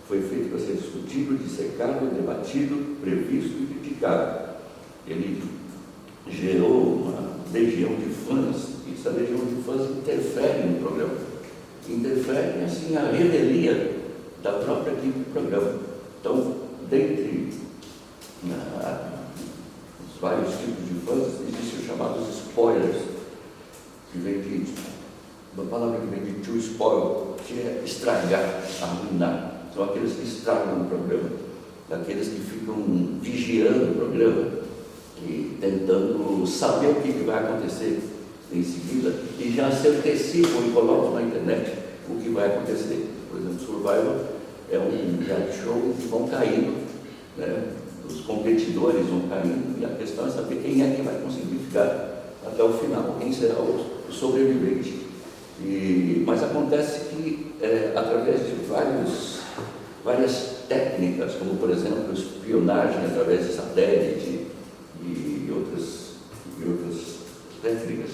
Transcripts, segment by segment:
foi feito para ser discutido, dissecado, debatido, previsto e criticado. Ele gerou uma legião de fãs, e essa legião de fãs interfere no programa. Interfere, assim, a revelia da própria equipe do programa. Então, dentre os vários tipos de fãs, existem os chamados spoilers, que vem de uma palavra que vem de to spoil, que é estragar, arruinar. São aqueles que estragam o programa, aqueles que ficam vigiando o programa e tentando saber o que vai acontecer em seguida e já se antecipam e colocam na internet o que vai acontecer. Por exemplo, Survival é um reality show em que vão caindo, né? Os competidores vão caindo, e a questão é saber quem é que vai conseguir ficar até o final, quem será o sobrevivente. Mas acontece que, através de várias técnicas, como, por exemplo, espionagem através de satélite e outras técnicas,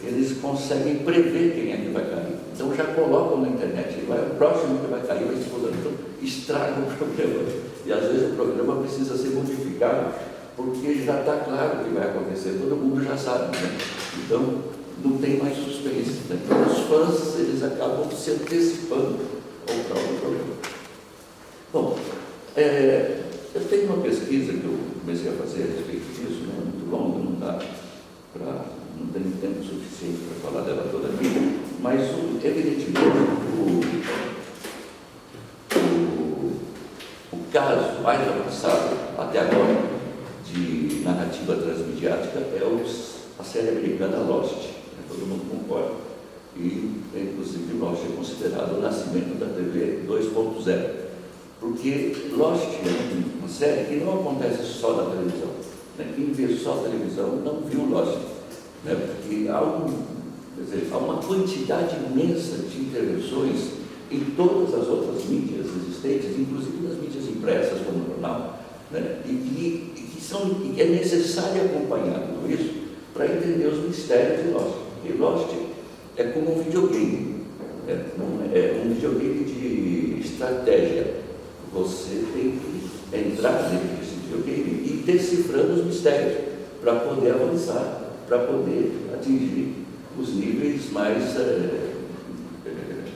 eles conseguem prever quem é que vai cair. Então já colocam na internet, o próximo que vai cair vai ser fulano. Então estragam o programa. E às vezes o programa precisa ser modificado, porque já está claro o que vai acontecer, todo mundo já sabe, né? Então não tem mais suspense, né? Então os fãs, eles acabam se antecipando ao próprio programa. Bom, eu tenho uma pesquisa que eu comecei a fazer a respeito disso, né? Muito longa, não tenho tempo suficiente para falar dela toda aqui, mas evidentemente o caso mais avançado até agora de narrativa transmediática é a série americana Lost, né? Todo mundo concorda, e inclusive Lost é considerado o nascimento da TV 2.0, porque Lost é uma série que não acontece só na televisão, né? Quem vê só a televisão não viu Lost, né? Porque há uma quantidade imensa de intervenções em todas as outras mídias existentes, inclusive nas mídias impressas, como o jornal, né? E que é necessário acompanhar tudo isso para entender os mistérios de Lost. Porque Lost é como um videogame, é um videogame de estratégia. Você tem que entrar dentro desse videogame e ir decifrando os mistérios para poder avançar, para poder atingir os níveis mais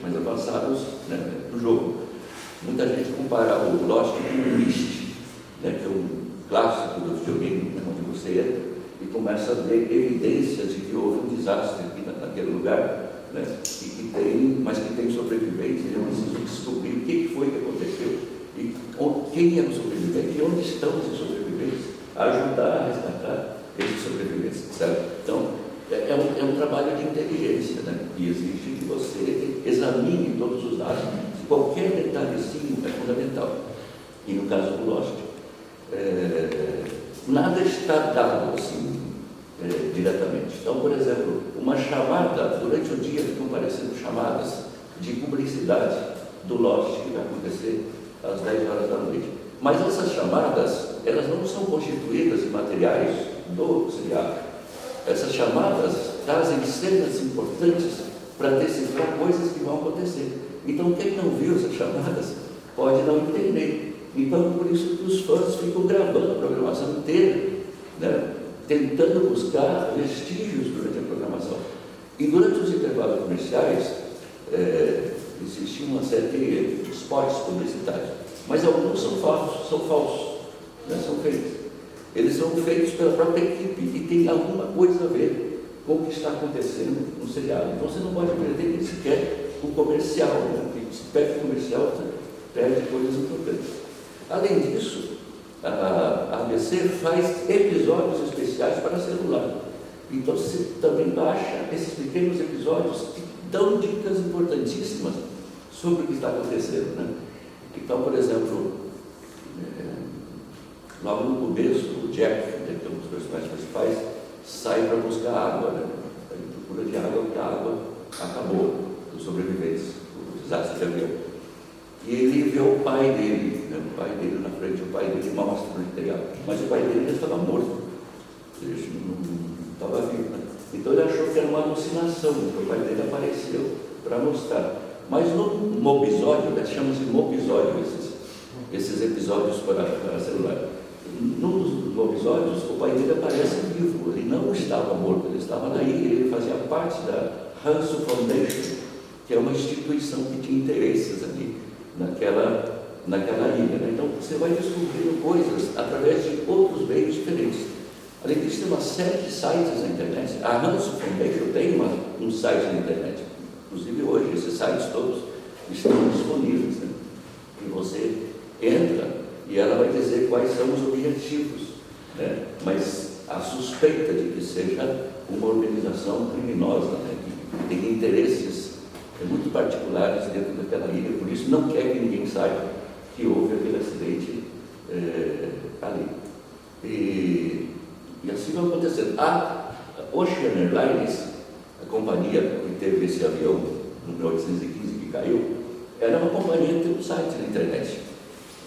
avançados, né, do jogo. Muita gente compara o Lost com o Myst, né, que é um clássico do videogame, né, onde você entra e começa a ver evidências de que houve um desastre aqui naquele lugar, né, mas que tem sobreviventes, e eu preciso descobrir o que foi que aconteceu, e quem é o sobrevivente, e onde estão esses sobreviventes, ajudar a resgatar esses sobreviventes, certo? Então, é um trabalho de inteligência, né? E exige que você examine todos os dados. Qualquer detalhezinho é fundamental. E no caso do Lost, nada está dado assim diretamente. Então, por exemplo, uma chamada, durante o dia ficam aparecendo chamadas de publicidade do Lost que vai acontecer às 10 horas da noite. Mas essas chamadas, elas não são constituídas em materiais do seriado. Essas chamadas trazem cenas importantes para decifrar coisas que vão acontecer. Então, quem não viu essas chamadas pode não entender. Então, por isso que os fãs ficam gravando a programação inteira, né? Tentando buscar vestígios durante a programação. E durante os intervalos comerciais, existia uma série de spots publicitários, mas alguns são falsos, né? São fakes. Eles são feitos pela própria equipe e tem alguma coisa a ver com o que está acontecendo no seriado. Então você não pode perder nem sequer o comercial, né? Porque se perde o comercial, você perde coisas importantes. Além disso, a ABC faz episódios especiais para celular. Então você também baixa esses pequenos episódios que dão dicas importantíssimas sobre o que está acontecendo, né? Então, por exemplo, logo no começo, o Jack, né, que é um dos personagens principais, sai para buscar água, né? Ele procura de água, porque a água acabou dos sobreviventes, do desastre de avião. E ele vê o pai dele, né? O pai dele na frente, o pai dele mostra onde tem água. Mas o pai dele já estava morto, ele não estava vivo, né? Então ele achou que era uma alucinação, porque o pai dele apareceu para mostrar. Mas no mobisódio, né, chama-se mobisódio esses esses episódios para celular. Num dos episódios, o pai dele aparece vivo, ele não estava morto, ele estava na ilha, ele fazia parte da Hanso Foundation, que é uma instituição que tinha interesses ali naquela ilha. Né? Então, você vai descobrindo coisas através de outros meios diferentes. Além disso, tem uma série de sites na internet. A Hanso Foundation tem um site na internet. Inclusive, hoje, esses sites todos estão disponíveis. Né? E você entra e ela vai dizer quais são os objetivos. Né? Mas a suspeita de que seja uma organização criminosa, né? Que tem interesses muito particulares dentro daquela ilha, por isso não quer que ninguém saiba que houve aquele acidente ali. E assim vai acontecendo. A Ocean Airlines, a companhia que teve esse avião no 1815 que caiu, era uma companhia que tem um site na internet.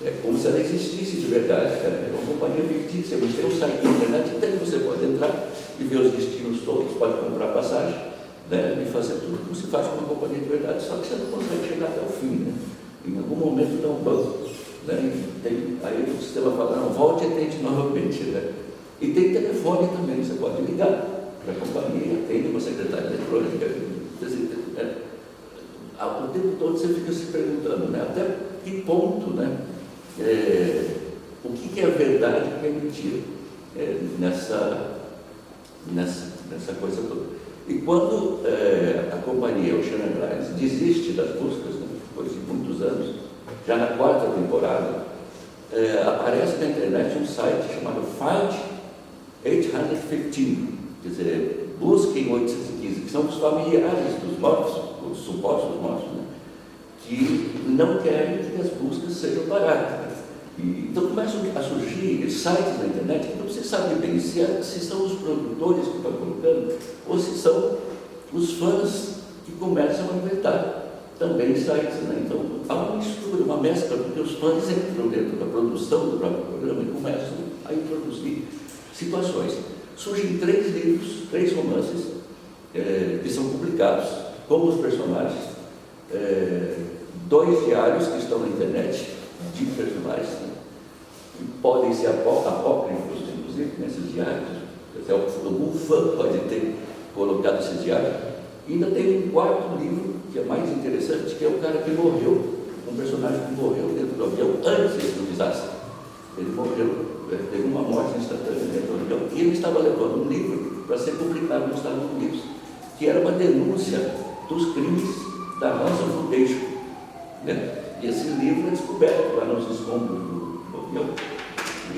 É como se ela existisse de verdade, cara. É uma companhia fictícia, mas tem um site na internet, então você pode entrar e ver os destinos todos, pode comprar passagem, né, e fazer tudo como se faz com uma companhia de verdade, só que você não consegue chegar até o fim, né? Em algum momento dá um banco, né? Aí o sistema fala, não, volte e tente novamente, né? E tem telefone também, você pode ligar para a companhia, atende uma secretária eletrônica, né? O tempo todo você fica se perguntando, né? Até que ponto, né? O que é verdade e o que é mentira nessa coisa toda. E quando a companhia Ocean Airlines desiste das buscas, né, depois de muitos anos, já na 4ª temporada, aparece na internet um site chamado Find 815, quer dizer, busquem 815, que são os familiares dos mortos, os supostos mortos, né, que não querem que as buscas sejam paradas. Então começam a surgir sites na internet que não se sabe bem se são os produtores que estão colocando ou se são os fãs que começam a inventar também sites. Né? Então há uma mistura, uma mescla, porque os fãs entram dentro da produção do próprio programa e começam a introduzir situações. Surgem 3 livros, 3 romances que são publicados com os personagens, 2 diários que estão na internet de personagens, né? Que podem ser apócrifos, inclusive, nesses diários. Algum fã pode ter colocado esse diário. E ainda tem um 4º livro, que é mais interessante, que é o cara que morreu, um personagem que morreu dentro do avião antes do desastre. Ele morreu, teve uma morte instantânea dentro do avião, e ele estava levando um livro para ser publicado nos Estados Unidos, que era uma denúncia dos crimes da Hanso Foundation, né? E esse livro é descoberto lá nos escombros do avião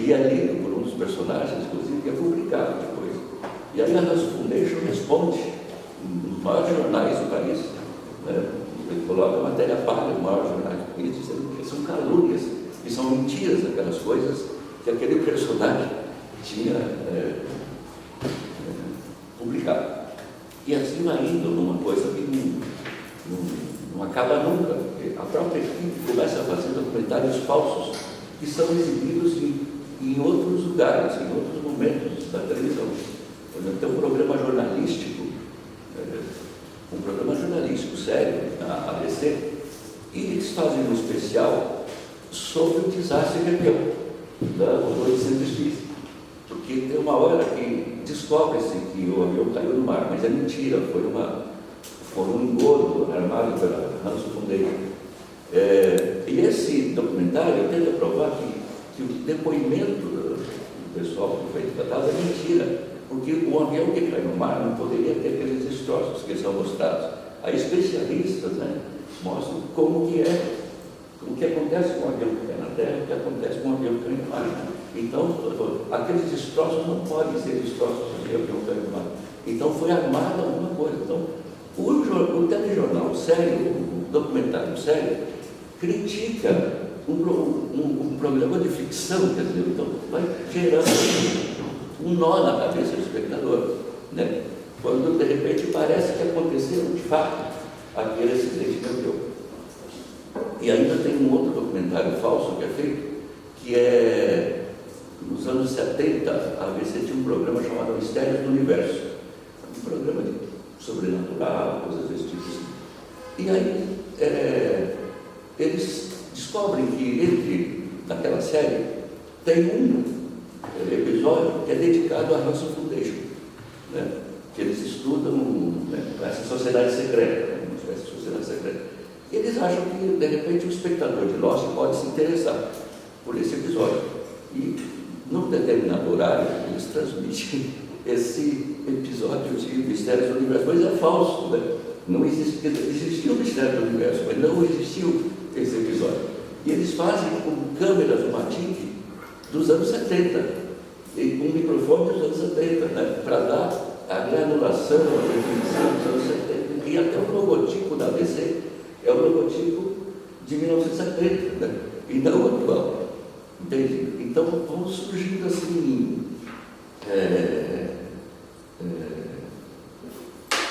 e é lido por um dos personagens, inclusive, que é publicado depois. E aí a Hanso Foundation responde nos maiores jornais do país, né? Ele coloca a matéria paga nos maiores jornais do país, dizendo que são calúnias, que são mentiras, aquelas coisas que aquele personagem tinha publicado. E assim vai indo numa coisa que não acaba nunca. A própria equipe começa a fazer documentários falsos que são exibidos em outros lugares, em outros momentos da televisão. Por exemplo, tem um programa jornalístico sério na ABC, e eles fazem um especial sobre o desastre de avião da 815, porque tem uma hora que descobre-se que o avião caiu no mar, mas é mentira, foi um engodo armado pela Hanso Foundation. E esse documentário tenta provar que o depoimento do pessoal que foi tratado é mentira, porque o avião que cai no mar não poderia ter aqueles destroços que são mostrados. Aí especialistas, né, mostram como que acontece com o avião que cai na terra, o que acontece com o avião que cai no mar. Então, aqueles destroços não podem ser destroços do avião que cai no mar. Então foi armada alguma coisa. Então, o telejornal sério, o documentário sério, critica um programa de ficção, quer dizer, então vai gerando um nó na cabeça do espectador, né? Quando de repente parece que aconteceu de fato aquele acidente de avião. E ainda tem um outro documentário falso que é feito, que é nos anos 70, a ABC tinha um programa chamado Mistérios do Universo, um programa de sobrenatural, coisas desse tipo. E aí eles descobrem que entre naquela série, tem um episódio que é dedicado à Hudson Foundation, né? Que eles estudam, né, essa sociedade secreta, né? Uma espécie de sociedade secreta. E eles acham que, de repente, o espectador de Lost pode se interessar por esse episódio. E, num determinado horário, eles transmitem esse episódio de Mistérios do Universo, mas é falso, né? Não existia o Mistério do Universo, mas não existiu esse episódio. E eles fazem com câmeras Matic dos anos 70, e com microfone dos anos 70, né? Para dar a granulação, a definição dos anos 70. E até o logotipo da ABC é o logotipo de 1970, né? E não o atual. Entende? Então vão surgindo assim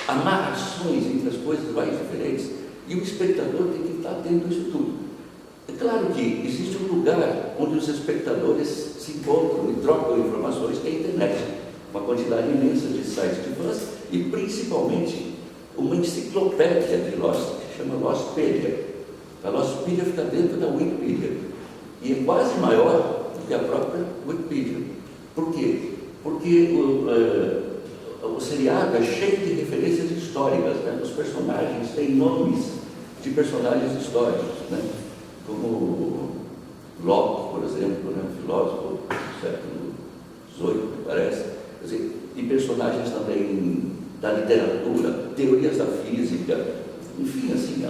amarrações entre as coisas mais diferentes, e o espectador tem que estar atento a isso tudo. É claro que existe um lugar onde os espectadores se encontram e trocam informações, que é a internet. Uma quantidade imensa de sites de fãs e principalmente uma enciclopédia de Lost, que se chama Lostpedia. A Lostpedia fica dentro da Wikipedia e é quase maior do que a própria Wikipedia. Por quê? Porque o seriado é cheio de referências históricas, né? Os personagens têm nomes de personagens históricos, né? Como Locke, por exemplo, né? Um filósofo do século XVIII, me parece. Quer dizer, e personagens também da literatura, teorias da física, enfim, assim,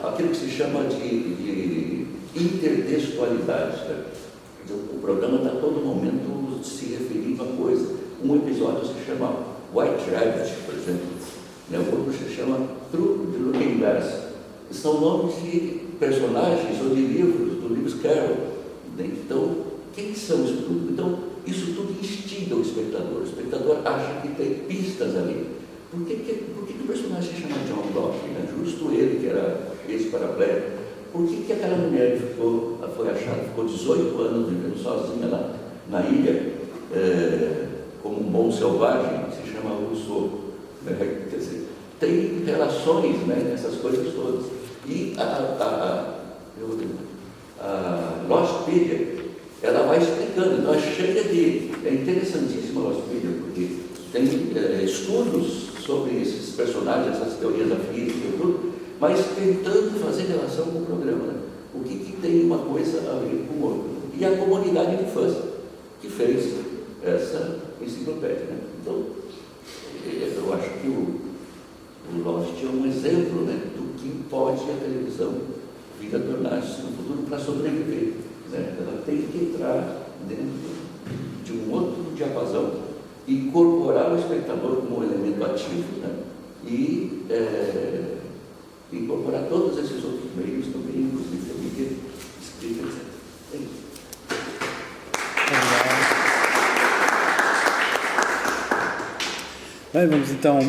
aquilo que se chama de intertextualidade. Né? O programa está a todo momento se referindo a coisa. Um episódio se chama White Rabbit, por exemplo, né? O outro se chama Truco de Looking Glass. São nomes de personagens ou de livros, do Lewis Carroll. Né? Então, quem são isso tudo? Então, isso tudo instiga o espectador. O espectador acha que tem pistas ali. Por que o personagem se chama John Locke? Né? Justo ele, que era ex-paraplégico. Por que aquela mulher que foi achada, ficou 18 anos vivendo sozinha lá na ilha, como um bom selvagem, se chama Rousseau? Né? Quer dizer, tem relações, né, nessas coisas todas. E a Lostpedia, ela vai explicando. Então é interessantíssima a Lostpedia, porque tem estudos sobre esses personagens, essas teorias da física e tudo, mas tentando fazer relação com o programa, né? O que tem uma coisa a ver com o outro. E a comunidade de fãs que fez essa enciclopédia, né? Então, eu acho que o Lost é um exemplo, né, do que pode a televisão vir a tornar-se no futuro para sobreviver. Né? Ela tem que entrar dentro de um outro diapasão e incorporar o espectador como um elemento ativo, né? E incorporar todos esses outros meios também, inclusive a mídia escrita, etc. É isso. Bem, vamos então